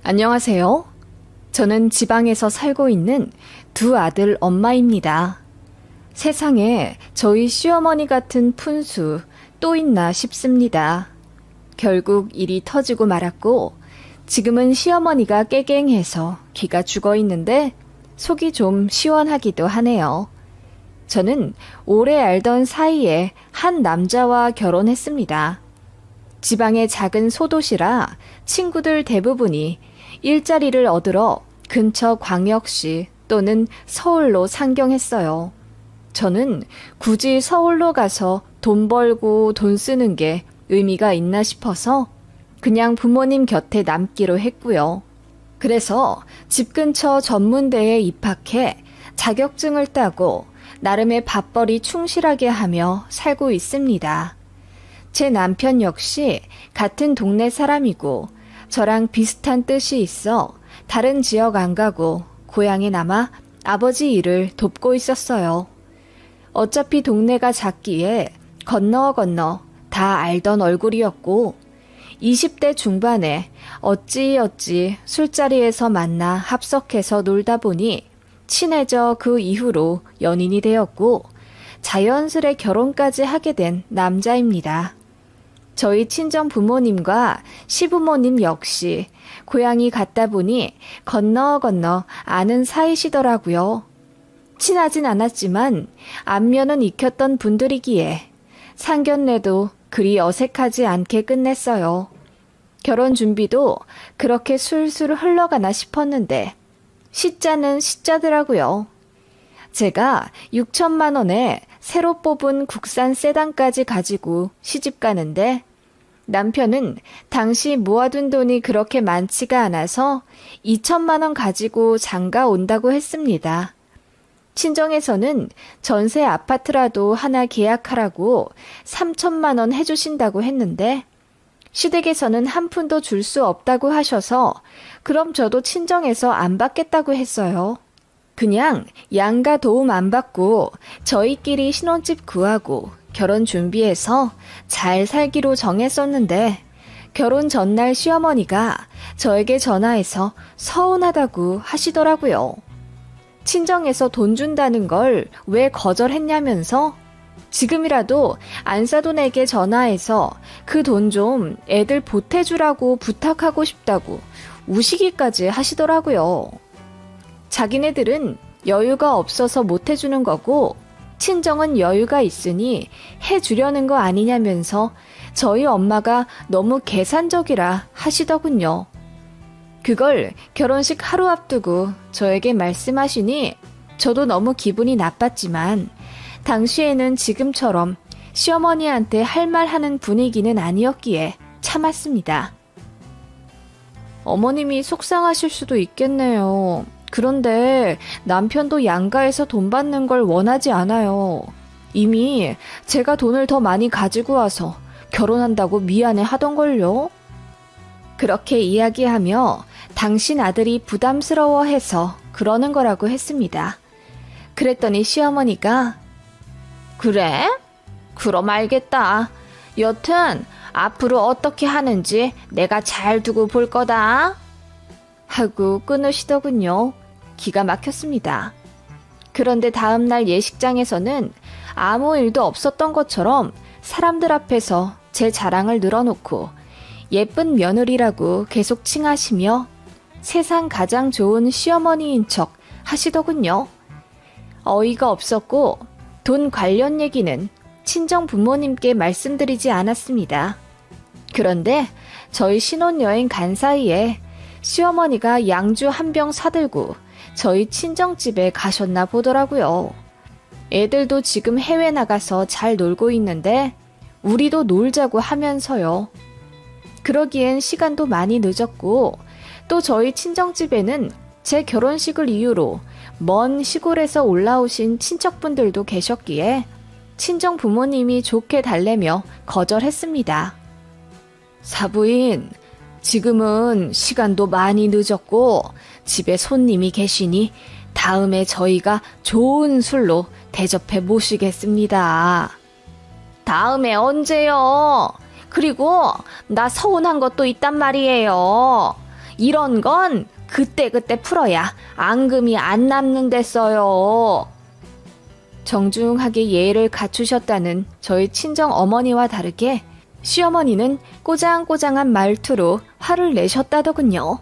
안녕하세요. 저는 지방에서 살고 있는 두 아들 엄마입니다. 세상에 저희 시어머니 같은 푼수 또 있나 싶습니다. 결국 일이 터지고 말았고 지금은 시어머니가 깨갱해서 기가 죽어 있는데 속이 좀 시원하기도 하네요. 저는 오래 알던 사이에 한 남자와 결혼했습니다. 지방의 작은 소도시라 친구들 대부분이 일자리를 얻으러 근처 광역시 또는 서울로 상경했어요. 저는 굳이 서울로 가서 돈 벌고 돈 쓰는 게 의미가 있나 싶어서 그냥 부모님 곁에 남기로 했고요. 그래서 집 근처 전문대에 입학해 자격증을 따고 나름의 밥벌이 충실하게 하며 살고 있습니다. 제 남편 역시 같은 동네 사람이고 저랑 비슷한 뜻이 있어 다른 지역 안 가고 고향에 남아 아버지 일을 돕고 있었어요. 어차피 동네가 작기에 건너 다 알던 얼굴이었고 20대 중반에 어찌어찌 술자리에서 만나 합석해서 놀다 보니 친해져 그 이후로 연인이 되었고 자연스레 결혼까지 하게 된 남자입니다. 저희 친정 부모님과 시부모님 역시 고향이 같다 보니 건너 아는 사이시더라고요. 친하진 않았지만 안면은 익혔던 분들이기에 상견례도 그리 어색하지 않게 끝냈어요. 결혼 준비도 그렇게 술술 흘러가나 싶었는데 시자는 시자더라고요. 제가 6천만 원에 새로 뽑은 국산 세단까지 가지고 시집 가는데 남편은 당시 모아둔 돈이 그렇게 많지가 않아서 2천만 원 가지고 장가 온다고 했습니다. 친정에서는 전세 아파트라도 하나 계약하라고 3천만 원 해주신다고 했는데 시댁에서는 한 푼도 줄 수 없다고 하셔서 그럼 저도 친정에서 안 받겠다고 했어요. 그냥 양가 도움 안 받고 저희끼리 신혼집 구하고 결혼 준비해서 잘 살기로 정했었는데 결혼 전날 시어머니가 저에게 전화해서 서운하다고 하시더라고요. 친정에서 돈 준다는 걸 왜 거절했냐면서 지금이라도 안사돈에게 전화해서 그 돈 좀 애들 보태주라고 부탁하고 싶다고 우시기까지 하시더라고요. 자기네들은 여유가 없어서 못 해주는 거고 친정은 여유가 있으니 해주려는 거 아니냐면서 저희 엄마가 너무 계산적이라 하시더군요. 그걸 결혼식 하루 앞두고 저에게 말씀하시니 저도 너무 기분이 나빴지만 당시에는 지금처럼 시어머니한테 할 말 하는 분위기는 아니었기에 참았습니다. 어머님이 속상하실 수도 있겠네요. 그런데 남편도 양가에서 돈 받는 걸 원하지 않아요. 이미 제가 돈을 더 많이 가지고 와서 결혼한다고 미안해 하던걸요. 그렇게 이야기하며 당신 아들이 부담스러워해서 그러는 거라고 했습니다. 그랬더니 시어머니가 그래? 그럼 알겠다. 여튼 앞으로 어떻게 하는지 내가 잘 두고 볼 거다. 하고 끊으시더군요. 기가 막혔습니다. 그런데 다음날 예식장에서는 아무 일도 없었던 것처럼 사람들 앞에서 제 자랑을 늘어놓고 예쁜 며느리라고 계속 칭하시며 세상 가장 좋은 시어머니인 척 하시더군요. 어이가 없었고 돈 관련 얘기는 친정 부모님께 말씀드리지 않았습니다. 그런데 저희 신혼여행 간 사이에 시어머니가 양주 한 병 사들고 저희 친정집에 가셨나 보더라고요. 애들도 지금 해외 나가서 잘 놀고 있는데 우리도 놀자고 하면서요. 그러기엔 시간도 많이 늦었고 또 저희 친정집에는 제 결혼식을 이유로 먼 시골에서 올라오신 친척분들도 계셨기에 친정 부모님이 좋게 달래며 거절했습니다. 사부인, 지금은 시간도 많이 늦었고 집에 손님이 계시니 다음에 저희가 좋은 술로 대접해 모시겠습니다. 다음에 언제요? 그리고 나 서운한 것도 있단 말이에요. 이런 건 그때그때 풀어야 앙금이 안 남는댔어요. 정중하게 예의를 갖추셨다는 저희 친정 어머니와 다르게 시어머니는 꼬장꼬장한 말투로 화를 내셨다더군요.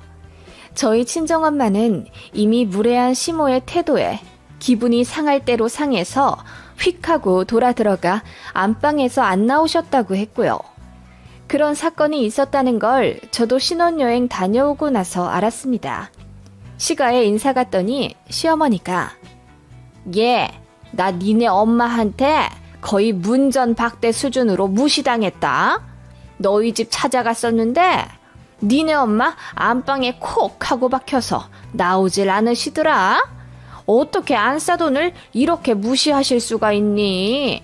저희 친정엄마는 이미 무례한 시모의 태도에 기분이 상할 대로 상해서 휙 하고 돌아 들어가 안방에서 안 나오셨다고 했고요. 그런 사건이 있었다는 걸 저도 신혼여행 다녀오고 나서 알았습니다. 시가에 인사 갔더니 시어머니가 나 니네 엄마한테 거의 문전박대 수준으로 무시당했다. 너희 집 찾아갔었는데 니네 엄마 안방에 콕 하고 박혀서 나오질 않으시더라. 어떻게 안싸돈을 이렇게 무시하실 수가 있니?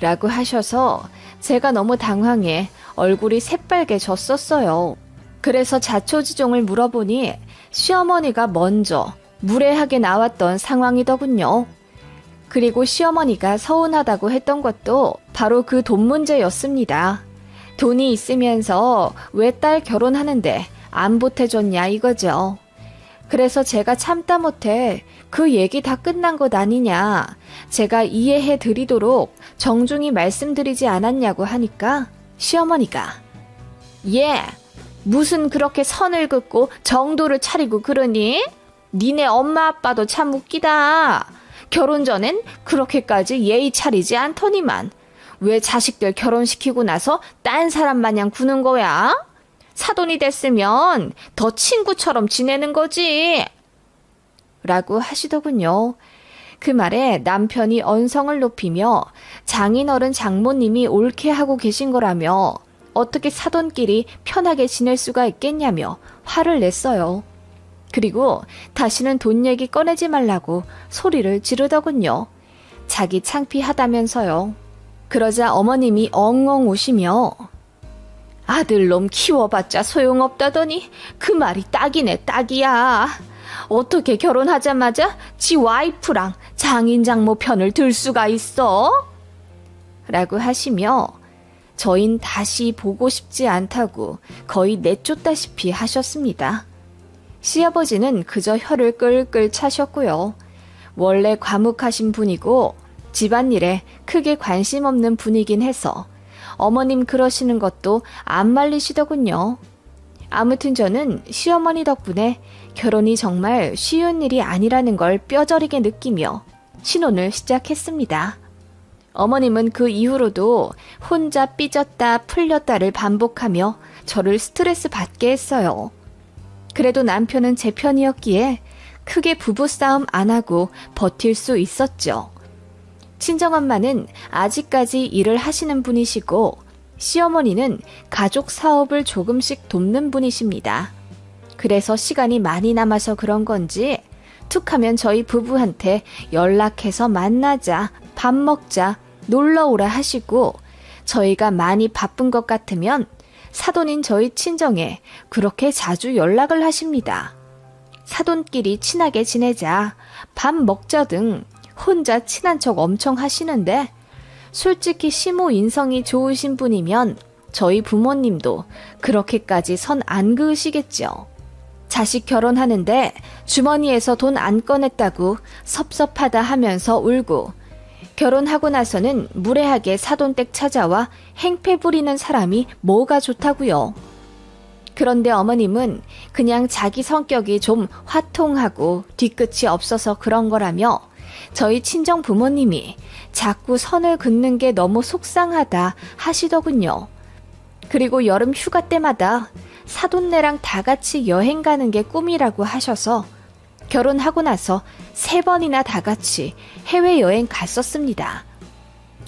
라고 하셔서 제가 너무 당황해 얼굴이 새빨개졌었어요. 그래서 자초지종을 물어보니 시어머니가 먼저 무례하게 나왔던 상황이더군요. 그리고 시어머니가 서운하다고 했던 것도 바로 그 돈 문제였습니다. 돈이 있으면서 왜 딸 결혼하는데 안 보태줬냐 이거죠. 그래서 제가 참다 못해 그 얘기 다 끝난 것 아니냐, 제가 이해해 드리도록 정중히 말씀드리지 않았냐고 하니까 시어머니가 무슨 그렇게 선을 긋고 정도를 차리고 그러니? 니네 엄마 아빠도 참 웃기다. 결혼 전엔 그렇게까지 예의 차리지 않더니만 왜 자식들 결혼시키고 나서 딴 사람 마냥 구는 거야? 사돈이 됐으면 더 친구처럼 지내는 거지. 라고 하시더군요. 그 말에 남편이 언성을 높이며 장인어른 장모님이 옳게 하고 계신 거라며 어떻게 사돈끼리 편하게 지낼 수가 있겠냐며 화를 냈어요. 그리고 다시는 돈 얘기 꺼내지 말라고 소리를 지르더군요. 자기 창피하다면서요. 그러자 어머님이 엉엉 우시며 아들놈 키워봤자 소용없다더니 그 말이 딱이네 딱이야. 어떻게 결혼하자마자 지 와이프랑 장인장모 편을 들 수가 있어? 라고 하시며 저흰 다시 보고 싶지 않다고 거의 내쫓다시피 하셨습니다. 시아버지는 그저 혀를 끌끌 차셨고요. 원래 과묵하신 분이고 집안일에 크게 관심 없는 분이긴 해서 어머님 그러시는 것도 안 말리시더군요. 아무튼 저는 시어머니 덕분에 결혼이 정말 쉬운 일이 아니라는 걸 뼈저리게 느끼며 신혼을 시작했습니다. 어머님은 그 이후로도 혼자 삐졌다 풀렸다를 반복하며 저를 스트레스 받게 했어요. 그래도 남편은 제 편이었기에 크게 부부싸움 안 하고 버틸 수 있었죠. 친정엄마는 아직까지 일을 하시는 분이시고 시어머니는 가족 사업을 조금씩 돕는 분이십니다. 그래서 시간이 많이 남아서 그런 건지 툭하면 저희 부부한테 연락해서 만나자, 밥 먹자, 놀러오라 하시고 저희가 많이 바쁜 것 같으면 사돈인 저희 친정에 그렇게 자주 연락을 하십니다. 사돈끼리 친하게 지내자, 밥 먹자 등 혼자 친한 척 엄청 하시는데 솔직히 시모 인성이 좋으신 분이면 저희 부모님도 그렇게까지 선 안 그으시겠죠. 자식 결혼하는데 주머니에서 돈 안 꺼냈다고 섭섭하다 하면서 울고 결혼하고 나서는 무례하게 사돈댁 찾아와 행패 부리는 사람이 뭐가 좋다고요. 그런데 어머님은 그냥 자기 성격이 좀 화통하고 뒤끝이 없어서 그런 거라며 저희 친정 부모님이 자꾸 선을 긋는 게 너무 속상하다 하시더군요. 그리고 여름 휴가 때마다 사돈네랑 다 같이 여행 가는 게 꿈이라고 하셔서 결혼하고 나서 3번이나 다 같이 해외여행 갔었습니다.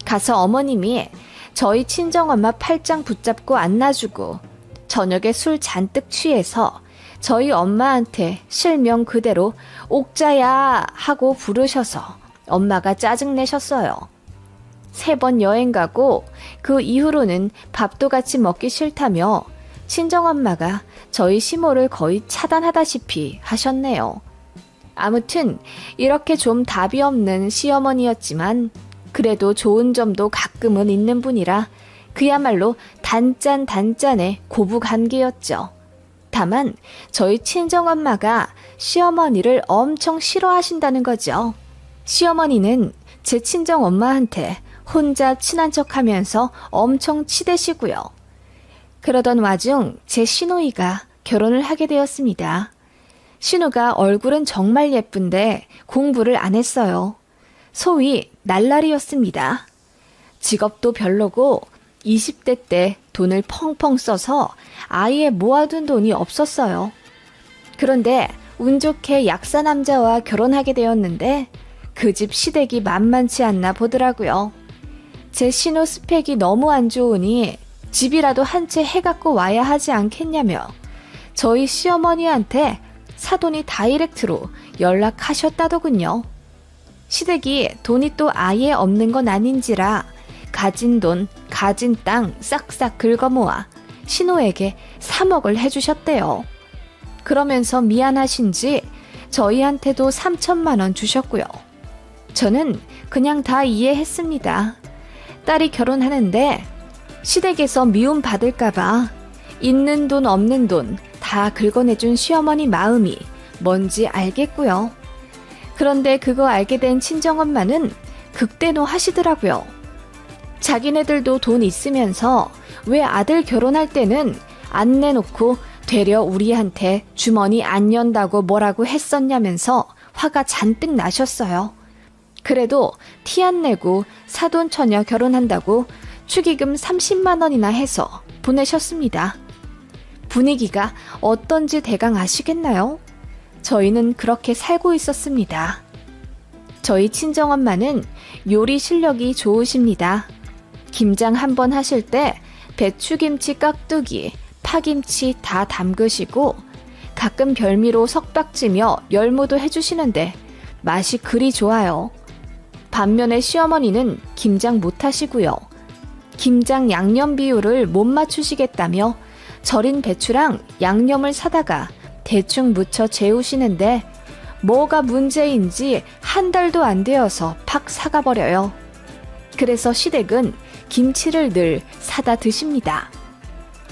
가서 어머님이 저희 친정엄마 팔짱 붙잡고 안아주고 저녁에 술 잔뜩 취해서 저희 엄마한테 실명 그대로 옥자야 하고 부르셔서 엄마가 짜증내셨어요. 3번 여행 가고 그 이후로는 밥도 같이 먹기 싫다며 친정엄마가 저희 시모를 거의 차단하다시피 하셨네요. 아무튼 이렇게 좀 답이 없는 시어머니였지만 그래도 좋은 점도 가끔은 있는 분이라 그야말로 단짠단짠의 고부관계였죠. 다만 저희 친정엄마가 시어머니를 엄청 싫어하신다는 거죠. 시어머니는 제 친정엄마한테 혼자 친한 척하면서 엄청 치대시고요. 그러던 와중 제 시누이가 결혼을 하게 되었습니다. 신우가 얼굴은 정말 예쁜데 공부를 안 했어요. 소위 날라리였습니다. 직업도 별로고 20대 때 돈을 펑펑 써서 아예 모아둔 돈이 없었어요. 그런데 운 좋게 약사 남자와 결혼하게 되었는데 그 집 시댁이 만만치 않나 보더라고요. 제 신우 스펙이 너무 안 좋으니 집이라도 한 채 해갖고 와야 하지 않겠냐며 저희 시어머니한테 사돈이 다이렉트로 연락하셨다더군요. 시댁이 돈이 또 아예 없는 건 아닌지라 가진 돈, 가진 땅 싹싹 긁어모아 신우에게 3억을 해주셨대요. 그러면서 미안하신지 저희한테도 3천만 원 주셨고요. 저는 그냥 다 이해했습니다. 딸이 결혼하는데 시댁에서 미움 받을까봐 있는 돈 없는 돈 다 긁어내준 시어머니 마음이 뭔지 알겠고요. 그런데 그거 알게 된 친정엄마는 극대노 하시더라고요. 자기네들도 돈 있으면서 왜 아들 결혼할 때는 안 내놓고 되려 우리한테 주머니 안 연다고 뭐라고 했었냐면서 화가 잔뜩 나셨어요. 그래도 티 안 내고 사돈 처녀 결혼한다고 축의금 30만 원이나 해서 보내셨습니다. 분위기가 어떤지 대강 아시겠나요? 저희는 그렇게 살고 있었습니다. 저희 친정엄마는 요리 실력이 좋으십니다. 김장 한번 하실 때 배추김치 깍두기, 파김치 다 담그시고 가끔 별미로 석박지며 열무도 해주시는데 맛이 그리 좋아요. 반면에 시어머니는 김장 못하시고요. 김장 양념 비율을 못 맞추시겠다며 절인 배추랑 양념을 사다가 대충 묻혀 재우시는데 뭐가 문제인지 한 달도 안 되어서 팍 사가버려요. 그래서 시댁은 김치를 늘 사다 드십니다.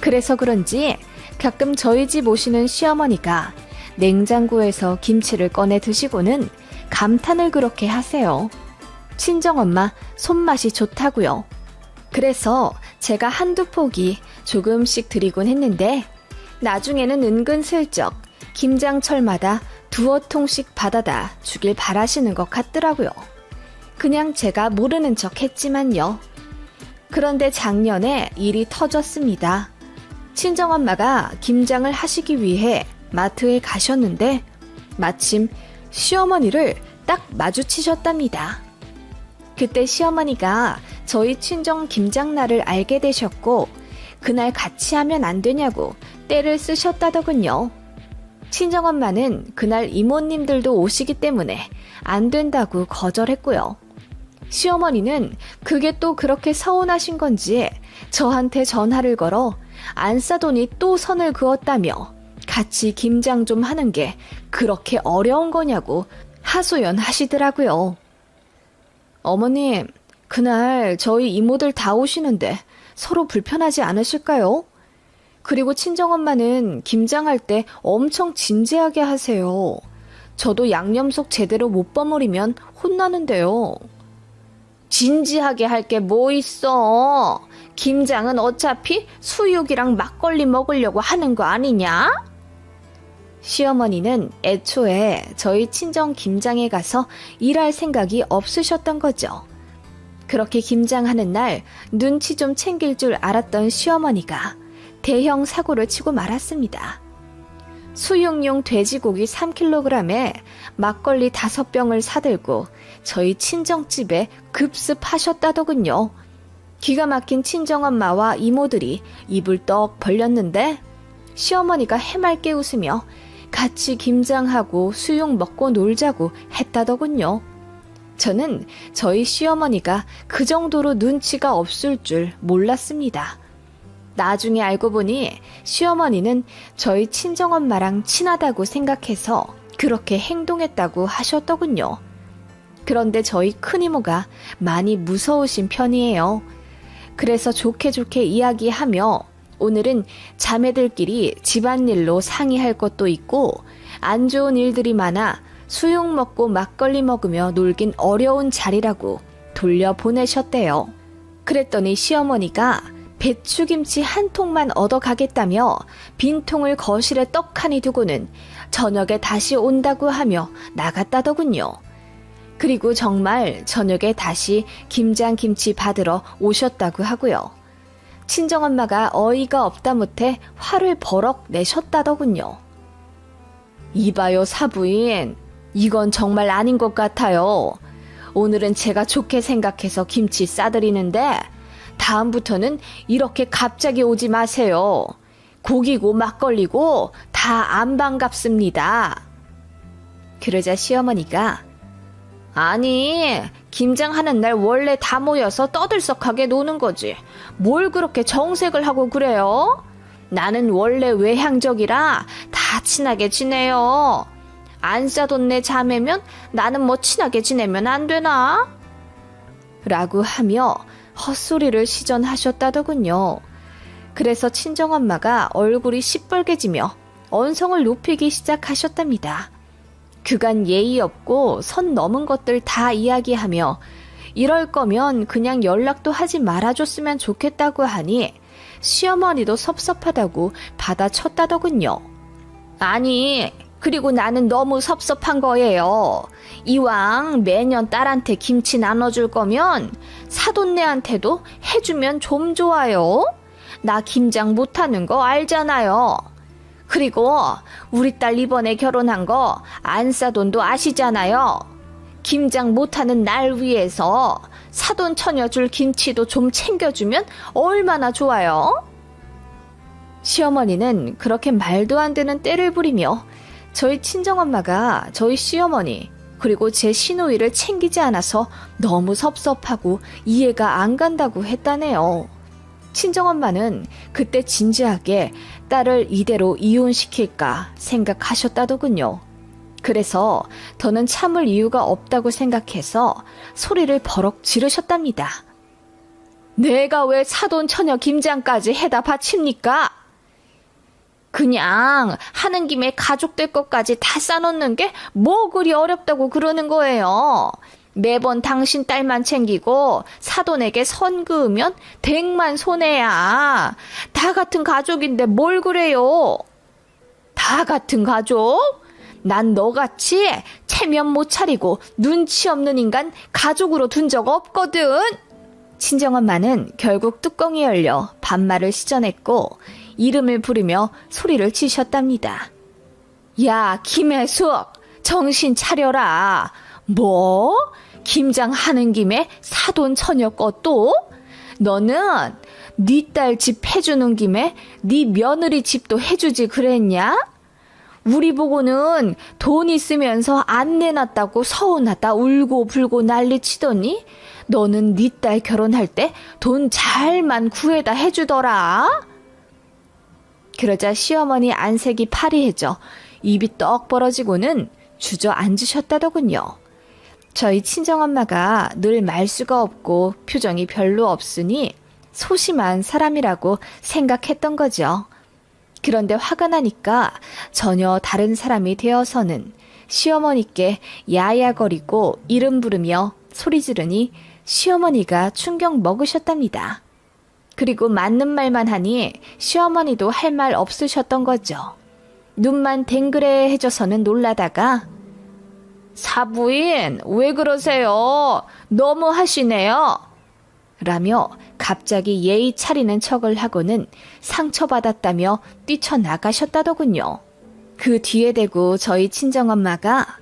그래서 그런지 가끔 저희 집 오시는 시어머니가 냉장고에서 김치를 꺼내 드시고는 감탄을 그렇게 하세요. 친정엄마 손맛이 좋다고요. 그래서 제가 한두 포기 조금씩 드리곤 했는데 나중에는 은근슬쩍 김장철마다 두어 통씩 받아다 주길 바라시는 것 같더라고요. 그냥 제가 모르는 척 했지만요. 그런데 작년에 일이 터졌습니다. 친정엄마가 김장을 하시기 위해 마트에 가셨는데 마침 시어머니를 딱 마주치셨답니다. 그때 시어머니가 저희 친정 김장날을 알게 되셨고 그날 같이 하면 안 되냐고 떼를 쓰셨다더군요. 친정엄마는 그날 이모님들도 오시기 때문에 안 된다고 거절했고요. 시어머니는 그게 또 그렇게 서운하신 건지 저한테 전화를 걸어 안싸돈이 또 선을 그었다며 같이 김장 좀 하는 게 그렇게 어려운 거냐고 하소연하시더라고요. 어머님, 그날 저희 이모들 다 오시는데 서로 불편하지 않으실까요? 그리고 친정엄마는 김장할 때 엄청 진지하게 하세요. 저도 양념속 제대로 못 버무리면 혼나는데요. 진지하게 할 게 뭐 있어? 김장은 어차피 수육이랑 막걸리 먹으려고 하는 거 아니냐? 시어머니는 애초에 저희 친정 김장에 가서 일할 생각이 없으셨던 거죠. 그렇게 김장하는 날 눈치 좀 챙길 줄 알았던 시어머니가 대형 사고를 치고 말았습니다. 수육용 돼지고기 3kg에 막걸리 5병을 사들고 저희 친정집에 급습하셨다더군요. 기가 막힌 친정엄마와 이모들이 입을 떡 벌렸는데 시어머니가 해맑게 웃으며 같이 김장하고 수육 먹고 놀자고 했다더군요. 저는 저희 시어머니가 그 정도로 눈치가 없을 줄 몰랐습니다. 나중에 알고 보니 시어머니는 저희 친정엄마랑 친하다고 생각해서 그렇게 행동했다고 하셨더군요. 그런데 저희 큰이모가 많이 무서우신 편이에요. 그래서 좋게 좋게 이야기하며 오늘은 자매들끼리 집안일로 상의할 것도 있고 안 좋은 일들이 많아 수육 먹고 막걸리 먹으며 놀긴 어려운 자리라고 돌려보내셨대요. 그랬더니 시어머니가 배추김치 한 통만 얻어가겠다며 빈통을 거실에 떡하니 두고는 저녁에 다시 온다고 하며 나갔다더군요. 그리고 정말 저녁에 다시 김장김치 받으러 오셨다고 하고요. 친정엄마가 어이가 없다 못해 화를 버럭 내셨다더군요. 이봐요 사부인, 이건 정말 아닌 것 같아요. 오늘은 제가 좋게 생각해서 김치 싸드리는데 다음부터는 이렇게 갑자기 오지 마세요. 고기고 막걸리고 다 안 반갑습니다. 그러자 시어머니가 아니, 김장하는 날 원래 다 모여서 떠들썩하게 노는 거지. 뭘 그렇게 정색을 하고 그래요? 나는 원래 외향적이라 다 친하게 지내요. 안 싸돈 내 자매면 나는 뭐 친하게 지내면 안 되나? 라고 하며 헛소리를 시전하셨다더군요. 그래서 친정엄마가 얼굴이 시뻘개지며 언성을 높이기 시작하셨답니다. 그간 예의 없고 선 넘은 것들 다 이야기하며 이럴 거면 그냥 연락도 하지 말아줬으면 좋겠다고 하니 시어머니도 섭섭하다고 받아쳤다더군요. 아니, 그리고 나는 너무 섭섭한 거예요. 이왕 매년 딸한테 김치 나눠줄 거면 사돈네한테도 해주면 좀 좋아요. 나 김장 못하는 거 알잖아요. 그리고 우리 딸 이번에 결혼한 거 안 싸돈도 아시잖아요. 김장 못하는 날 위해서 사돈 처녀 줄 김치도 좀 챙겨주면 얼마나 좋아요. 시어머니는 그렇게 말도 안 되는 떼를 부리며 저희 친정엄마가 저희 시어머니 그리고 제 시누이를 챙기지 않아서 너무 섭섭하고 이해가 안 간다고 했다네요. 친정엄마는 그때 진지하게 딸을 이대로 이혼시킬까 생각하셨다더군요. 그래서 더는 참을 이유가 없다고 생각해서 소리를 버럭 지르셨답니다. 내가 왜 사돈 처녀 김장까지 해다 바칩니까? 그냥 하는 김에 가족들 것까지 다 싸놓는 게 뭐 그리 어렵다고 그러는 거예요. 매번 당신 딸만 챙기고 사돈에게 선 그으면 댁만 손해야. 다 같은 가족인데 뭘 그래요? 다 같은 가족? 난 너같이 체면 못 차리고 눈치 없는 인간 가족으로 둔 적 없거든. 친정엄마는 결국 뚜껑이 열려 반말을 시전했고 이름을 부르며 소리를 치셨답니다. 야, 김혜숙, 정신 차려라. 뭐? 김장하는 김에 사돈 처녀 것도? 너는 네 딸 집 해주는 김에 네 며느리 집도 해주지 그랬냐? 우리 보고는 돈 있으면서 안 내놨다고 서운하다 울고 불고 난리치더니 너는 네 딸 결혼할 때 돈 잘만 구해다 해주더라. 그러자 시어머니 안색이 파리해져 입이 떡 벌어지고는 주저앉으셨다더군요. 저희 친정엄마가 늘 말수가 없고 표정이 별로 없으니 소심한 사람이라고 생각했던 거죠. 그런데 화가 나니까 전혀 다른 사람이 되어서는 시어머니께 야야거리고 이름 부르며 소리 지르니 시어머니가 충격 먹으셨답니다. 그리고 맞는 말만 하니 시어머니도 할 말 없으셨던 거죠. 눈만 댕그레 해줘서는 놀라다가 사부인 왜 그러세요? 너무 하시네요. 라며 갑자기 예의 차리는 척을 하고는 상처받았다며 뛰쳐나가셨다더군요. 그 뒤에 대고 저희 친정엄마가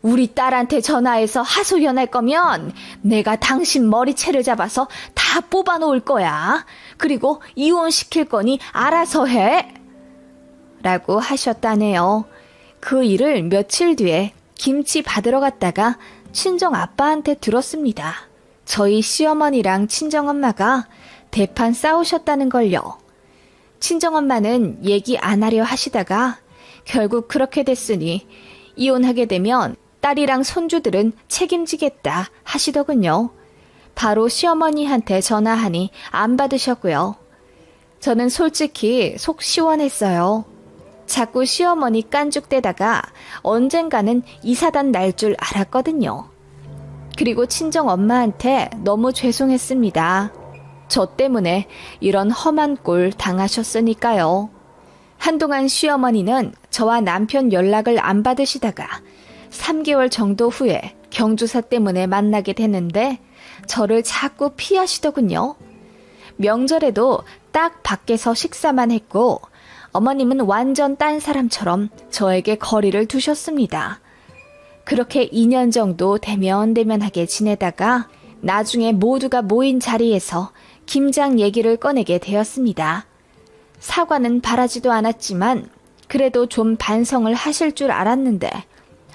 우리 딸한테 전화해서 하소연할 거면 내가 당신 머리채를 잡아서 다 뽑아놓을 거야. 그리고 이혼시킬 거니 알아서 해. 라고 하셨다네요. 그 일을 며칠 뒤에 김치 받으러 갔다가 친정 아빠한테 들었습니다. 저희 시어머니랑 친정엄마가 대판 싸우셨다는 걸요. 친정엄마는 얘기 안 하려 하시다가 결국 그렇게 됐으니 이혼하게 되면 딸이랑 손주들은 책임지겠다 하시더군요. 바로 시어머니한테 전화하니 안 받으셨고요. 저는 솔직히 속 시원했어요. 자꾸 시어머니 깐죽대다가 언젠가는 이사단 날 줄 알았거든요. 그리고 친정 엄마한테 너무 죄송했습니다. 저 때문에 이런 험한 꼴 당하셨으니까요. 한동안 시어머니는 저와 남편 연락을 안 받으시다가 3개월 정도 후에 경조사 때문에 만나게 됐는데 저를 자꾸 피하시더군요. 명절에도 딱 밖에서 식사만 했고 어머님은 완전 딴 사람처럼 저에게 거리를 두셨습니다. 그렇게 2년 정도 대면대면하게 지내다가 나중에 모두가 모인 자리에서 김장 얘기를 꺼내게 되었습니다. 사과는 바라지도 않았지만 그래도 좀 반성을 하실 줄 알았는데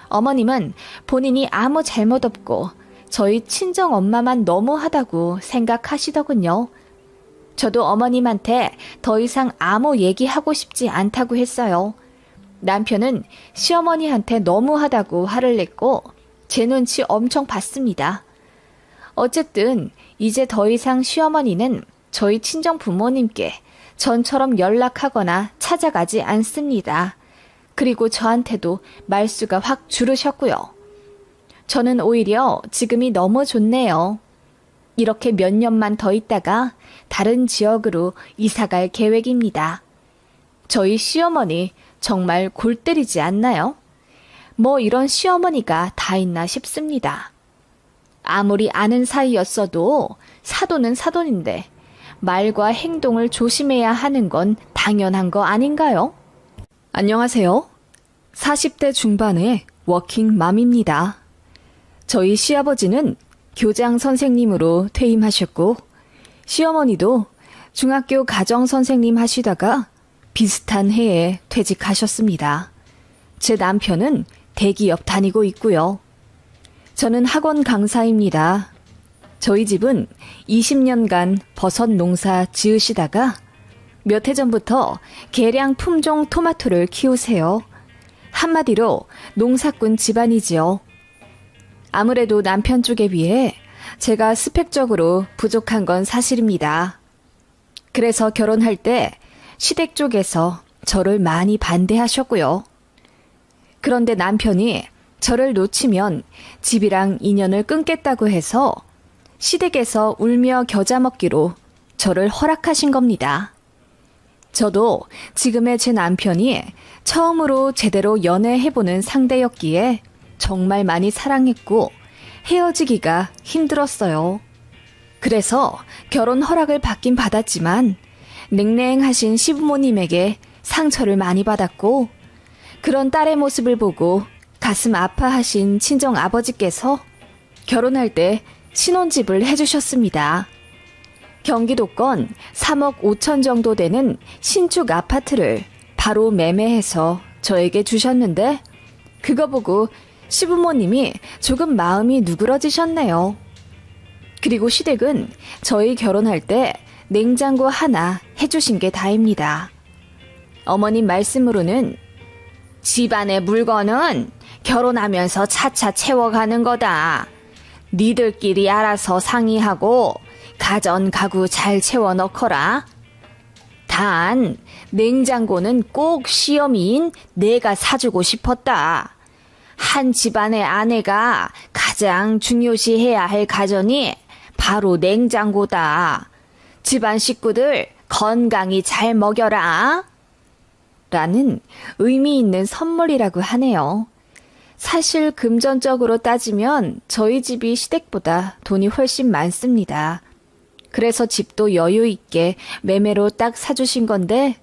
어머님은 본인이 아무 잘못 없고 저희 친정 엄마만 너무하다고 생각하시더군요. 저도 어머님한테 더 이상 아무 얘기하고 싶지 않다고 했어요. 남편은 시어머니한테 너무하다고 화를 냈고 제 눈치 엄청 봤습니다. 어쨌든 이제 더 이상 시어머니는 저희 친정 부모님께 전처럼 연락하거나 찾아가지 않습니다. 그리고 저한테도 말수가 확 줄으셨고요. 저는 오히려 지금이 너무 좋네요. 이렇게 몇 년만 더 있다가 다른 지역으로 이사갈 계획입니다. 저희 시어머니 정말 골 때리지 않나요? 뭐 이런 시어머니가 다 있나 싶습니다. 아무리 아는 사이였어도 사돈은 사돈인데 말과 행동을 조심해야 하는 건 당연한 거 아닌가요? 안녕하세요. 40대 중반의 워킹맘입니다. 저희 시아버지는 교장 선생님으로 퇴임하셨고 시어머니도 중학교 가정 선생님 하시다가 비슷한 해에 퇴직하셨습니다. 제 남편은 대기업 다니고 있고요. 저는 학원 강사입니다. 저희 집은 20년간 버섯 농사 지으시다가 몇 해 전부터 계량 품종 토마토를 키우세요. 한마디로 농사꾼 집안이지요. 아무래도 남편 쪽에 비해 제가 스펙적으로 부족한 건 사실입니다. 그래서 결혼할 때 시댁 쪽에서 저를 많이 반대하셨고요. 그런데 남편이 저를 놓치면 집이랑 인연을 끊겠다고 해서 시댁에서 울며 겨자 먹기로 저를 허락하신 겁니다. 저도 지금의 제 남편이 처음으로 제대로 연애해보는 상대였기에 정말 많이 사랑했고 헤어지기가 힘들었어요. 그래서 결혼 허락을 받긴 받았지만 냉랭하신 시부모님에게 상처를 많이 받았고 그런 딸의 모습을 보고 가슴 아파하신 친정 아버지께서 결혼할 때 신혼집을 해주셨습니다. 경기도권 3억 5천 정도 되는 신축 아파트를 바로 매매해서 저에게 주셨는데 그거 보고 시부모님이 조금 마음이 누그러지셨네요. 그리고 시댁은 저희 결혼할 때 냉장고 하나 해주신 게 다입니다. 어머님 말씀으로는 집안의 물건은 결혼하면서 차차 채워가는 거다. 니들끼리 알아서 상의하고 가전 가구 잘 채워 넣거라. 단 냉장고는 꼭 시어미인 내가 사주고 싶었다. 한 집안의 아내가 가장 중요시해야 할 가전이 바로 냉장고다. 집안 식구들 건강히 잘 먹여라. 라는 의미 있는 선물이라고 하네요. 사실 금전적으로 따지면 저희 집이 시댁보다 돈이 훨씬 많습니다. 그래서 집도 여유 있게 매매로 딱 사주신 건데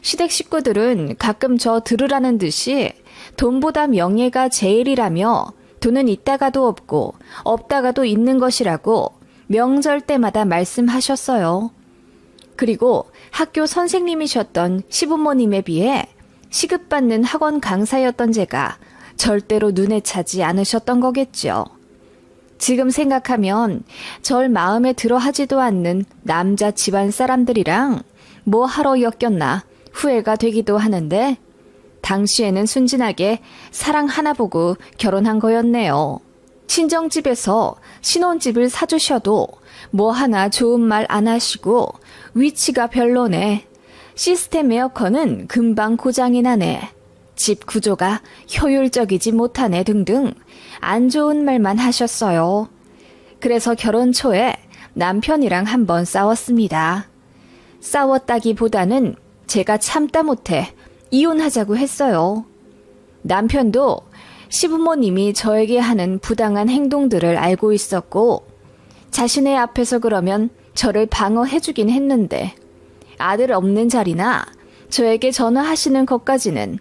시댁 식구들은 가끔 저 들으라는 듯이 돈보다 명예가 제일이라며 돈은 있다가도 없고 없다가도 있는 것이라고 명절 때마다 말씀하셨어요. 그리고 학교 선생님이셨던 시부모님에 비해 시급받는 학원 강사였던 제가 절대로 눈에 차지 않으셨던 거겠죠. 지금 생각하면 절 마음에 들어 하지도 않는 남자 집안 사람들이랑 뭐 하러 엮였나 후회가 되기도 하는데 당시에는 순진하게 사랑 하나 보고 결혼한 거였네요. 친정집에서 신혼집을 사주셔도 뭐 하나 좋은 말 안 하시고 위치가 별로네 시스템 에어컨은 금방 고장이 나네. 집 구조가 효율적이지 못하네 등등 안 좋은 말만 하셨어요. 그래서 결혼 초에 남편이랑 한번 싸웠습니다. 싸웠다기보다는 제가 참다 못해 이혼하자고 했어요. 남편도 시부모님이 저에게 하는 부당한 행동들을 알고 있었고 자신의 앞에서 그러면 저를 방어해주긴 했는데 아들 없는 자리나 저에게 전화하시는 것까지는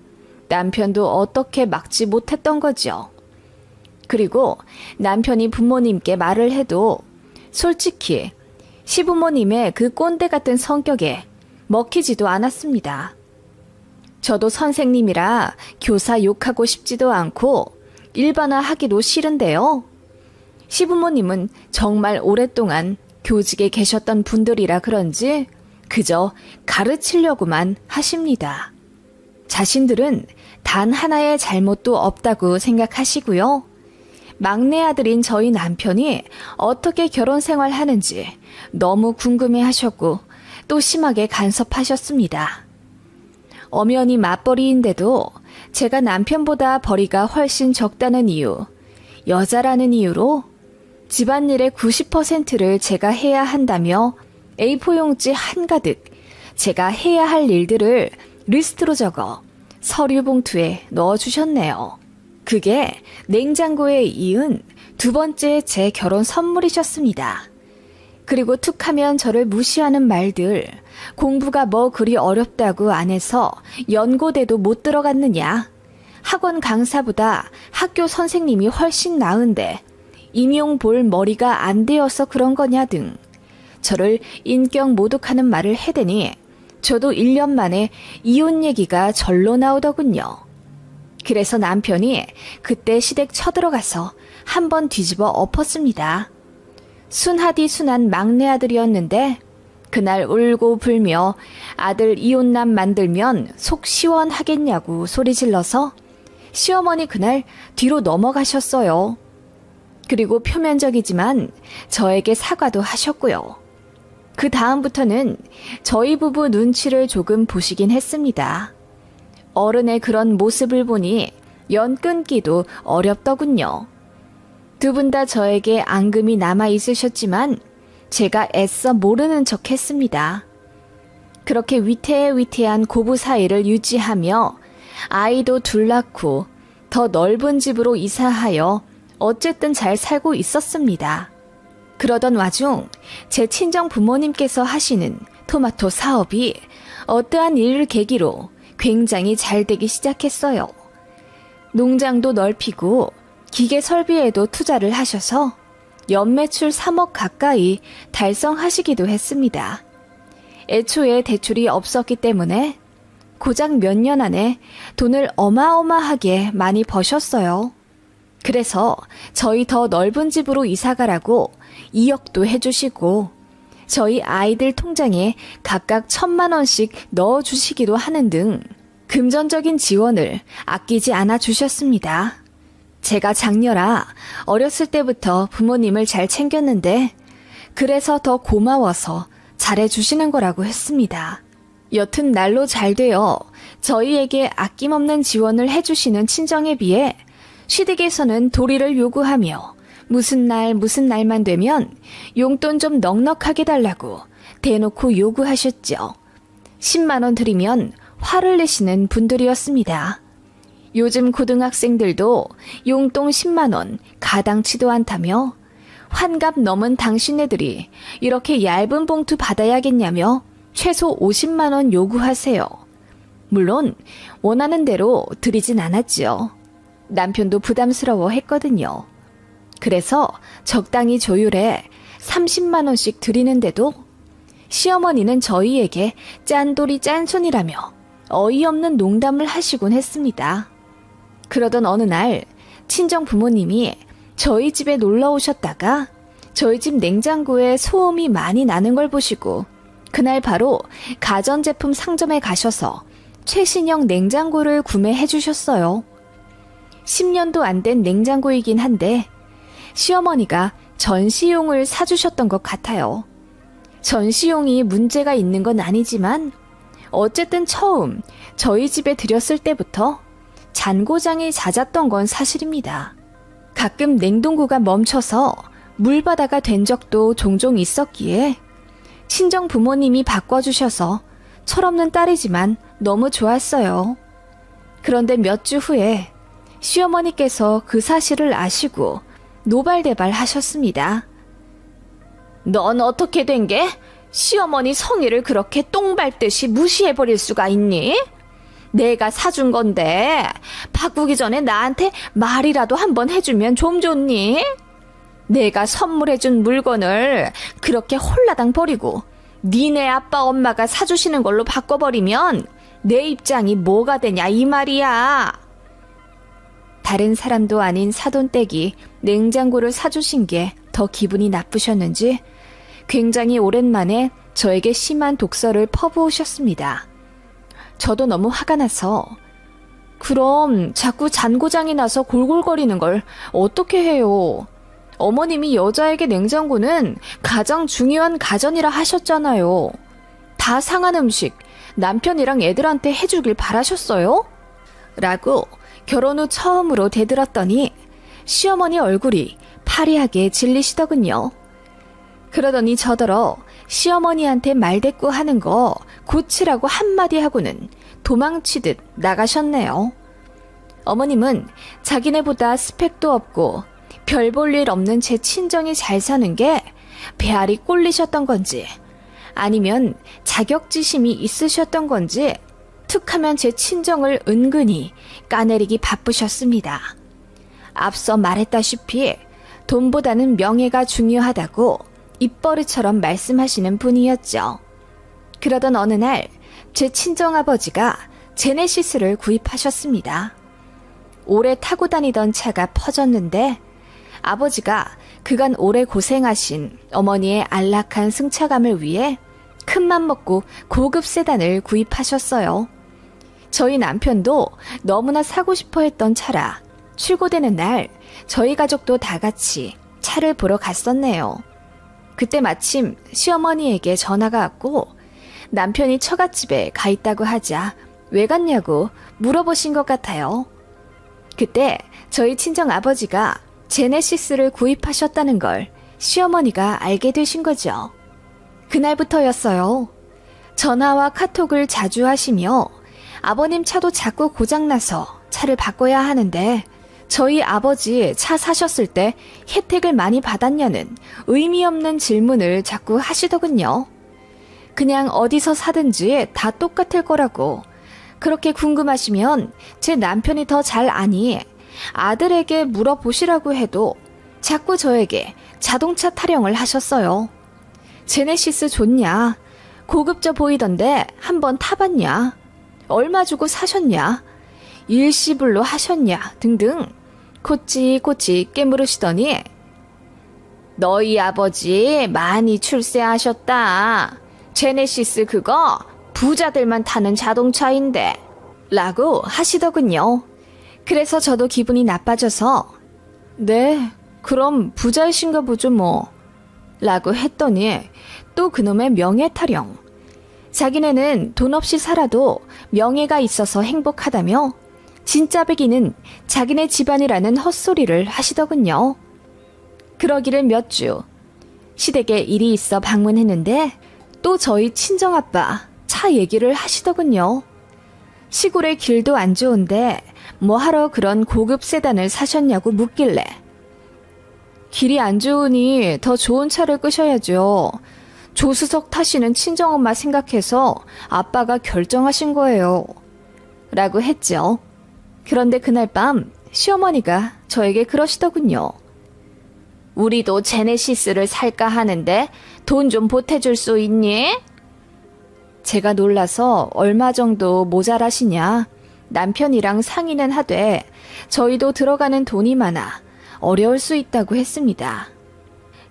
남편도 어떻게 막지 못했던 거죠. 그리고 남편이 부모님께 말을 해도 솔직히 시부모님의 그 꼰대 같은 성격에 먹히지도 않았습니다. 저도 선생님이라 교사 욕하고 싶지도 않고 일반화하기도 싫은데요. 시부모님은 정말 오랫동안 교직에 계셨던 분들이라 그런지 그저 가르치려고만 하십니다. 자신들은 단 하나의 잘못도 없다고 생각하시고요. 막내 아들인 저희 남편이 어떻게 결혼 생활하는지 너무 궁금해 하셨고 또 심하게 간섭하셨습니다. 엄연히 맞벌이인데도 제가 남편보다 벌이가 훨씬 적다는 이유, 여자라는 이유로 집안일의 90%를 제가 해야 한다며 A4용지 한가득 제가 해야 할 일들을 리스트로 적어 서류 봉투에 넣어주셨네요. 그게 냉장고에 이은 두 번째 제 결혼 선물이셨습니다. 그리고 툭 하면 저를 무시하는 말들, 공부가 뭐 그리 어렵다고 안 해서 연고대도 못 들어갔느냐, 학원 강사보다 학교 선생님이 훨씬 나은데 임용 볼 머리가 안 되어서 그런 거냐 등 저를 인격 모독하는 말을 해대니 저도 1년 만에 이혼 얘기가 절로 나오더군요. 그래서 남편이 그때 시댁 쳐들어가서 한번 뒤집어 엎었습니다. 순하디 순한 막내 아들이었는데 그날 울고 불며 아들 이혼남 만들면 속 시원하겠냐고 소리 질러서 시어머니 그날 뒤로 넘어가셨어요. 그리고 표면적이지만 저에게 사과도 하셨고요. 그 다음부터는 저희 부부 눈치를 조금 보시긴 했습니다. 어른의 그런 모습을 보니 연 끊기도 어렵더군요. 두 분 다 저에게 앙금이 남아 있으셨지만 제가 애써 모르는 척 했습니다. 그렇게 위태위태한 고부 사이를 유지하며 아이도 둘 낳고 더 넓은 집으로 이사하여 어쨌든 잘 살고 있었습니다. 그러던 와중 제 친정 부모님께서 하시는 토마토 사업이 어떠한 일을 계기로 굉장히 잘 되기 시작했어요. 농장도 넓히고 기계 설비에도 투자를 하셔서 연매출 3억 가까이 달성하시기도 했습니다. 애초에 대출이 없었기 때문에 고작 몇 년 안에 돈을 어마어마하게 많이 버셨어요. 그래서 저희 더 넓은 집으로 이사가라고 2억도 해주시고 저희 아이들 통장에 각각 1,000만 원씩 넣어주시기도 하는 등 금전적인 지원을 아끼지 않아 주셨습니다. 제가 장녀라 어렸을 때부터 부모님을 잘 챙겼는데 그래서 더 고마워서 잘해주시는 거라고 했습니다. 여튼 날로 잘 되어 저희에게 아낌없는 지원을 해주시는 친정에 비해 시댁에서는 도리를 요구하며 무슨 날만 되면 용돈 좀 넉넉하게 달라고 대놓고 요구하셨죠. 10만 원 드리면 화를 내시는 분들이었습니다. 요즘 고등학생들도 용돈 10만 원 가당치도 않다며 환갑 넘은 당신네들이 이렇게 얇은 봉투 받아야겠냐며 최소 50만 원 요구하세요. 물론 원하는 대로 드리진 않았지요. 남편도 부담스러워 했거든요. 그래서 적당히 조율해 30만 원씩 드리는데도 시어머니는 저희에게 짠돌이 짠손이라며 어이없는 농담을 하시곤 했습니다. 그러던 어느 날 친정 부모님이 저희 집에 놀러 오셨다가 저희 집 냉장고에 소음이 많이 나는 걸 보시고 그날 바로 가전제품 상점에 가셔서 최신형 냉장고를 구매해 주셨어요. 10년도 안 된 냉장고이긴 한데 시어머니가 전시용을 사주셨던 것 같아요. 전시용이 문제가 있는 건 아니지만 어쨌든 처음 저희 집에 들였을 때부터 잔고장이 잦았던 건 사실입니다. 가끔 냉동고가 멈춰서 물바다가 된 적도 종종 있었기에 친정 부모님이 바꿔주셔서 철없는 딸이지만 너무 좋았어요. 그런데 몇 주 후에 시어머니께서 그 사실을 아시고 노발대발 하셨습니다. 넌 어떻게 된 게? 시어머니 성의를 그렇게 똥 밟듯이 무시해버릴 수가 있니? 내가 사준 건데 바꾸기 전에 나한테 말이라도 한번 해주면 좀 좋니? 내가 선물해준 물건을 그렇게 홀라당 버리고 니네 아빠 엄마가 사주시는 걸로 바꿔버리면 내 입장이 뭐가 되냐 이 말이야. 다른 사람도 아닌 사돈댁이 냉장고를 사주신 게 더 기분이 나쁘셨는지 굉장히 오랜만에 저에게 심한 독설을 퍼부으셨습니다. 저도 너무 화가 나서 그럼 자꾸 잔고장이 나서 골골거리는 걸 어떻게 해요? 어머님이 여자에게 냉장고는 가장 중요한 가전이라 하셨잖아요. 다 상한 음식 남편이랑 애들한테 해주길 바라셨어요? 라고 결혼 후 처음으로 대들었더니 시어머니 얼굴이 파리하게 질리시더군요. 그러더니 저더러 시어머니한테 말대꾸 하는 거 고치라고 한마디 하고는 도망치듯 나가셨네요. 어머님은 자기네보다 스펙도 없고 별 볼 일 없는 제 친정이 잘 사는 게 배알이 꼴리셨던 건지 아니면 자격지심이 있으셨던 건지 툭하면 제 친정을 은근히 까내리기 바쁘셨습니다. 앞서 말했다시피 돈보다는 명예가 중요하다고 입버릇처럼 말씀하시는 분이었죠. 그러던 어느 날 제 친정아버지가 제네시스를 구입하셨습니다. 오래 타고 다니던 차가 퍼졌는데 아버지가 그간 오래 고생하신 어머니의 안락한 승차감을 위해 큰맘 먹고 고급 세단을 구입하셨어요. 저희 남편도 너무나 사고 싶어 했던 차라 출고되는 날 저희 가족도 다 같이 차를 보러 갔었네요. 그때 마침 시어머니에게 전화가 왔고 남편이 처갓집에 가 있다고 하자 왜 갔냐고 물어보신 것 같아요. 그때 저희 친정 아버지가 제네시스를 구입하셨다는 걸 시어머니가 알게 되신 거죠. 그날부터였어요. 전화와 카톡을 자주 하시며 아버님 차도 자꾸 고장나서 차를 바꿔야 하는데 저희 아버지 차 사셨을 때 혜택을 많이 받았냐는 의미 없는 질문을 자꾸 하시더군요. 그냥 어디서 사든지 다 똑같을 거라고 그렇게 궁금하시면 제 남편이 더 잘 아니 아들에게 물어보시라고 해도 자꾸 저에게 자동차 타령을 하셨어요. 제네시스 좋냐? 고급져 보이던데 한번 타봤냐? 얼마 주고 사셨냐? 일시불로 하셨냐? 등등 코치코치 깨물으시더니 너희 아버지 많이 출세하셨다. 제네시스 그거 부자들만 타는 자동차인데 라고 하시더군요. 그래서 저도 기분이 나빠져서 네, 그럼 부자이신가 보죠 뭐 라고 했더니 또 그놈의 명예 타령. 자기네는 돈 없이 살아도 명예가 있어서 행복하다며 진짜 배기는 자기네 집안이라는 헛소리를 하시더군요. 그러기를 몇 주 시댁에 일이 있어 방문했는데 또 저희 친정아빠 차 얘기를 하시더군요. 시골에 길도 안 좋은데 뭐하러 그런 고급 세단을 사셨냐고 묻길래 길이 안 좋으니 더 좋은 차를 끄셔야죠. 조수석 타시는 친정엄마 생각해서 아빠가 결정하신 거예요. 라고 했죠. 그런데 그날 밤 시어머니가 저에게 그러시더군요. 우리도 제네시스를 살까 하는데 돈 좀 보태줄 수 있니? 제가 놀라서 얼마 정도 모자라시냐 남편이랑 상의는 하되 저희도 들어가는 돈이 많아 어려울 수 있다고 했습니다.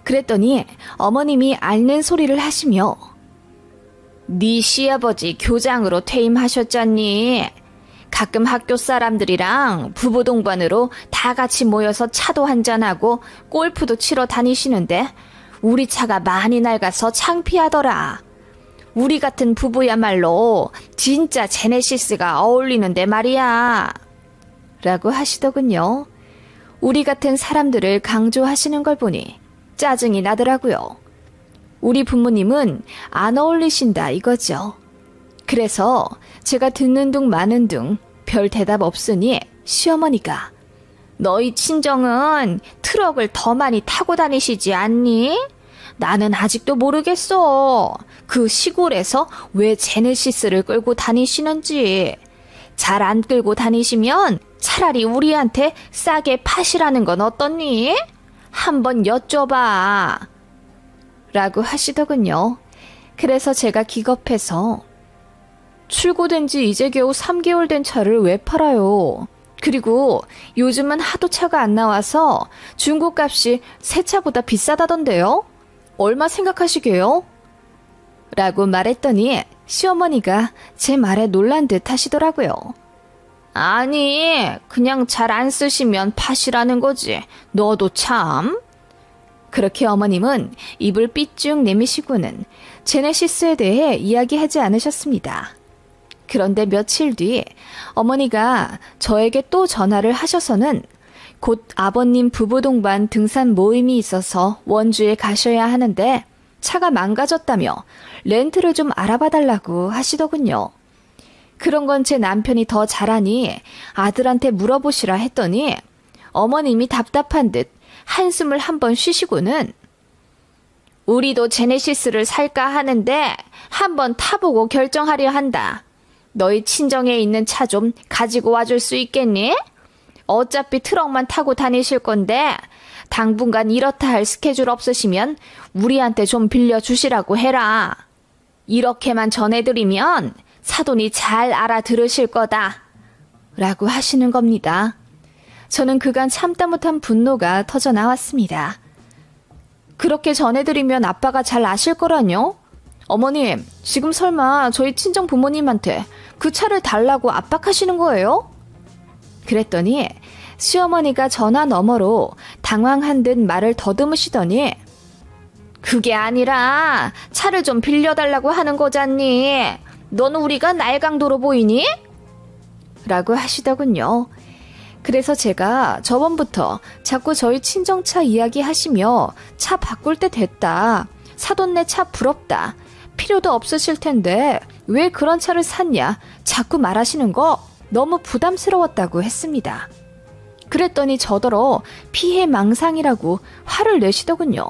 그랬더니 어머님이 앓는 소리를 하시며 네 시아버지 교장으로 퇴임하셨잖니. 가끔 학교 사람들이랑 부부 동반으로 다 같이 모여서 차도 한잔하고 골프도 치러 다니시는데 우리 차가 많이 낡아서 창피하더라. 우리 같은 부부야말로 진짜 제네시스가 어울리는데 말이야. 라고 하시더군요. 우리 같은 사람들을 강조하시는 걸 보니 짜증이 나더라고요. 우리 부모님은 안 어울리신다 이거죠. 그래서 제가 듣는 둥 마는 둥 별 대답 없으니 시어머니가 너희 친정은 트럭을 더 많이 타고 다니시지 않니? 나는 아직도 모르겠어. 그 시골에서 왜 제네시스를 끌고 다니시는지. 잘 안 끌고 다니시면 차라리 우리한테 싸게 파시라는 건 어떻니? 한번 여쭤봐. 라고 하시더군요. 그래서 제가 기겁해서 출고된 지 이제 겨우 3개월 된 차를 왜 팔아요? 그리고 요즘은 하도 차가 안 나와서 중고값이 새 차보다 비싸다던데요? 얼마 생각하시게요? 라고 말했더니 시어머니가 제 말에 놀란 듯 하시더라고요. 아니, 그냥 잘 안 쓰시면 파시라는 거지. 너도 참. 그렇게 어머님은 입을 삐쭉 내미시고는 제네시스에 대해 이야기하지 않으셨습니다. 그런데 며칠 뒤 어머니가 저에게 또 전화를 하셔서는 곧 아버님 부부 동반 등산 모임이 있어서 원주에 가셔야 하는데 차가 망가졌다며 렌트를 좀 알아봐 달라고 하시더군요. 그런 건 제 남편이 더 잘하니 아들한테 물어보시라 했더니 어머님이 답답한 듯 한숨을 한번 쉬시고는 우리도 제네시스를 살까 하는데 한번 타보고 결정하려 한다. 너희 친정에 있는 차 좀 가지고 와줄 수 있겠니? 어차피 트럭만 타고 다니실 건데 당분간 이렇다 할 스케줄 없으시면 우리한테 좀 빌려주시라고 해라. 이렇게만 전해드리면 사돈이 잘 알아들으실 거다. 라고 하시는 겁니다. 저는 그간 참다 못한 분노가 터져 나왔습니다. 그렇게 전해드리면 아빠가 잘 아실 거라뇨? 어머님, 지금 설마 저희 친정 부모님한테 그 차를 달라고 압박하시는 거예요? 그랬더니 시어머니가 전화 너머로 당황한 듯 말을 더듬으시더니 그게 아니라 차를 좀 빌려달라고 하는 거잖니. 너는 우리가 날강도로 보이니? 라고 하시더군요. 그래서 제가 저번부터 자꾸 저희 친정차 이야기하시며 차 바꿀 때 됐다. 사돈네 차 부럽다. 필요도 없으실 텐데 왜 그런 차를 샀냐 자꾸 말하시는 거 너무 부담스러웠다고 했습니다. 그랬더니 저더러 피해망상이라고 화를 내시더군요.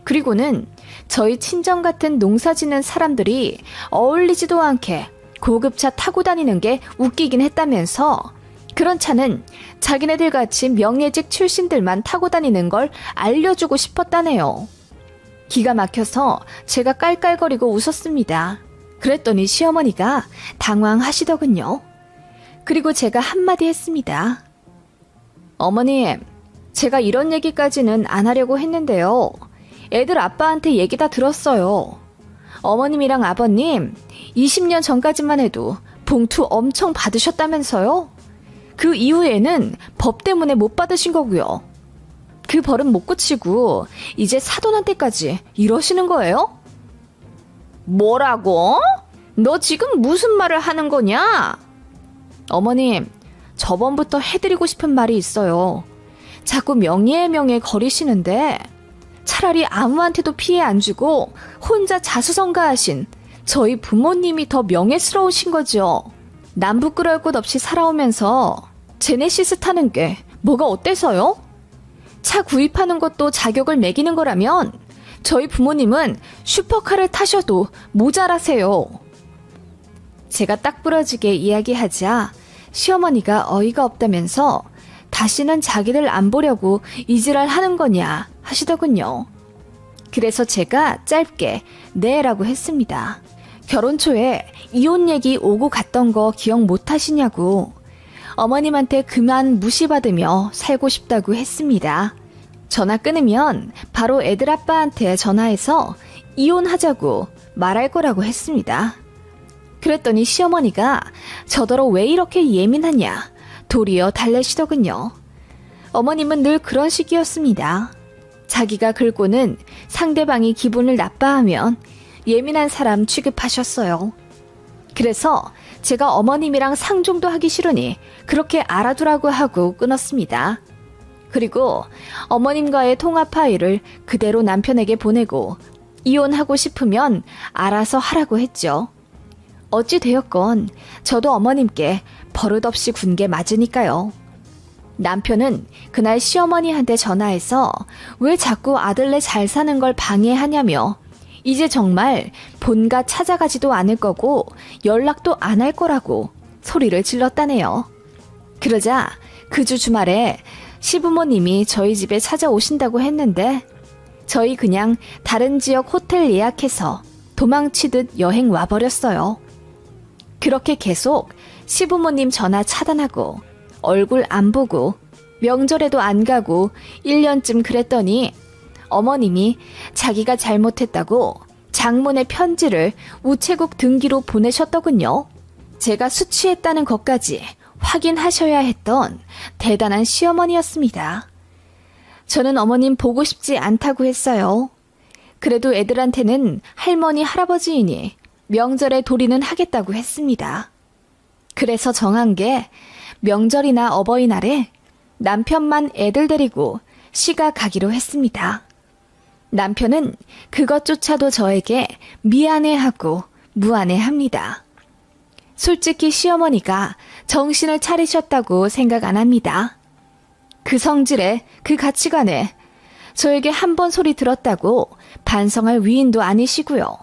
그리고는 저희 친정 같은 농사 짓는 사람들이 어울리지도 않게 고급차 타고 다니는 게 웃기긴 했다면서 그런 차는 자기네들 같이 명예직 출신들만 타고 다니는 걸 알려주고 싶었다네요. 기가 막혀서 제가 깔깔거리고 웃었습니다. 그랬더니 시어머니가 당황하시더군요. 그리고 제가 한마디 했습니다. 어머님, 제가 이런 얘기까지는 안 하려고 했는데요. 애들 아빠한테 얘기 다 들었어요. 어머님이랑 아버님 20년 전까지만 해도 봉투 엄청 받으셨다면서요? 그 이후에는 법 때문에 못 받으신 거고요. 그 벌은 못 고치고 이제 사돈한테까지 이러시는 거예요? 뭐라고? 너 지금 무슨 말을 하는 거냐? 어머님, 저번부터 해드리고 싶은 말이 있어요. 자꾸 명예의 명예 거리시는데 차라리 아무한테도 피해 안 주고 혼자 자수성가하신 저희 부모님이 더 명예스러우신 거죠. 남 부끄러울 것 없이 살아오면서 제네시스 타는 게 뭐가 어때서요? 차 구입하는 것도 자격을 매기는 거라면 저희 부모님은 슈퍼카를 타셔도 모자라세요. 제가 딱 부러지게 이야기하자 시어머니가 어이가 없다면서 다시는 자기를 안 보려고 이지랄 하는 거냐 하시더군요. 그래서 제가 짧게 네라고 했습니다. 결혼 초에 이혼 얘기 오고 갔던 거 기억 못 하시냐고 어머님한테 그만 무시받으며 살고 싶다고 했습니다. 전화 끊으면 바로 애들 아빠한테 전화해서 이혼하자고 말할 거라고 했습니다. 그랬더니 시어머니가 저더러 왜 이렇게 예민하냐 도리어 달래시더군요. 어머님은 늘 그런 식이었습니다. 자기가 긁고는 상대방이 기분을 나빠하면 예민한 사람 취급하셨어요. 그래서 제가 어머님이랑 상종도 하기 싫으니 그렇게 알아두라고 하고 끊었습니다. 그리고 어머님과의 통화 파일을 그대로 남편에게 보내고 이혼하고 싶으면 알아서 하라고 했죠. 어찌 되었건 저도 어머님께 버릇없이 군 게 맞으니까요. 남편은 그날 시어머니한테 전화해서 왜 자꾸 아들네 잘 사는 걸 방해하냐며 이제 정말 본가 찾아가지도 않을 거고 연락도 안 할 거라고 소리를 질렀다네요. 그러자 그 주 주말에 시부모님이 저희 집에 찾아오신다고 했는데 저희 그냥 다른 지역 호텔 예약해서 도망치듯 여행 와버렸어요. 그렇게 계속 시부모님 전화 차단하고 얼굴 안 보고 명절에도 안 가고 1년쯤 그랬더니 어머님이 자기가 잘못했다고 장문의 편지를 우체국 등기로 보내셨더군요. 제가 수치했다는 것까지 확인하셔야 했던 대단한 시어머니였습니다. 저는 어머님 보고 싶지 않다고 했어요. 그래도 애들한테는 할머니, 할아버지이니 명절에 도리는 하겠다고 했습니다. 그래서 정한 게 명절이나 어버이날에 남편만 애들 데리고 시가 가기로 했습니다. 남편은 그것조차도 저에게 미안해하고 무안해합니다. 솔직히 시어머니가 정신을 차리셨다고 생각 안 합니다. 그 성질에 그 가치관에 저에게 한 번 소리 들었다고 반성할 위인도 아니시고요.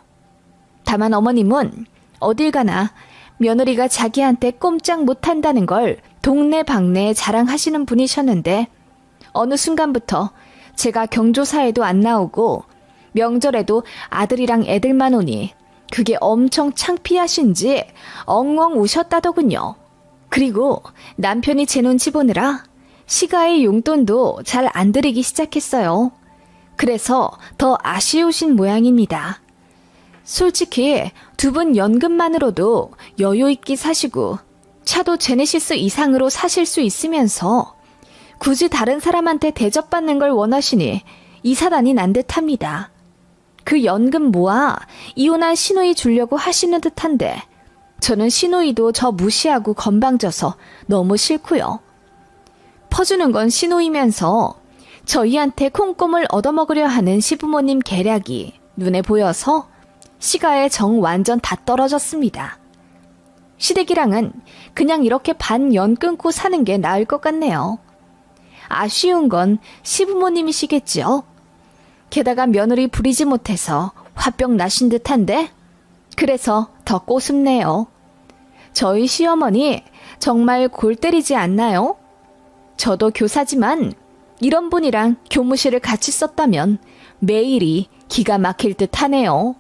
다만 어머님은 어딜 가나 며느리가 자기한테 꼼짝 못한다는 걸 동네방네에 자랑하시는 분이셨는데 어느 순간부터 제가 경조사에도 안 나오고 명절에도 아들이랑 애들만 오니 그게 엄청 창피하신지 엉엉 우셨다더군요. 그리고 남편이 제 눈치 보느라 시가의 용돈도 잘 안 드리기 시작했어요. 그래서 더 아쉬우신 모양입니다. 솔직히 두 분 연금만으로도 여유 있게 사시고 차도 제네시스 이상으로 사실 수 있으면서 굳이 다른 사람한테 대접받는 걸 원하시니 이 사단이 난 듯합니다. 그 연금 모아 이혼한 시누이 주려고 하시는 듯한데 저는 시누이도 저 무시하고 건방져서 너무 싫고요. 퍼주는 건 시누이면서 저희한테 콩고물 얻어먹으려 하는 시부모님 계략이 눈에 보여서 시가의 정 완전 다 떨어졌습니다. 시댁이랑은 그냥 이렇게 반연 끊고 사는 게 나을 것 같네요. 아쉬운 건 시부모님이시겠지요. 게다가 며느리 부리지 못해서 화병 나신 듯한데 그래서 더 꼬숩네요. 저희 시어머니 정말 골 때리지 않나요? 저도 교사지만 이런 분이랑 교무실을 같이 썼다면 매일이 기가 막힐 듯 하네요.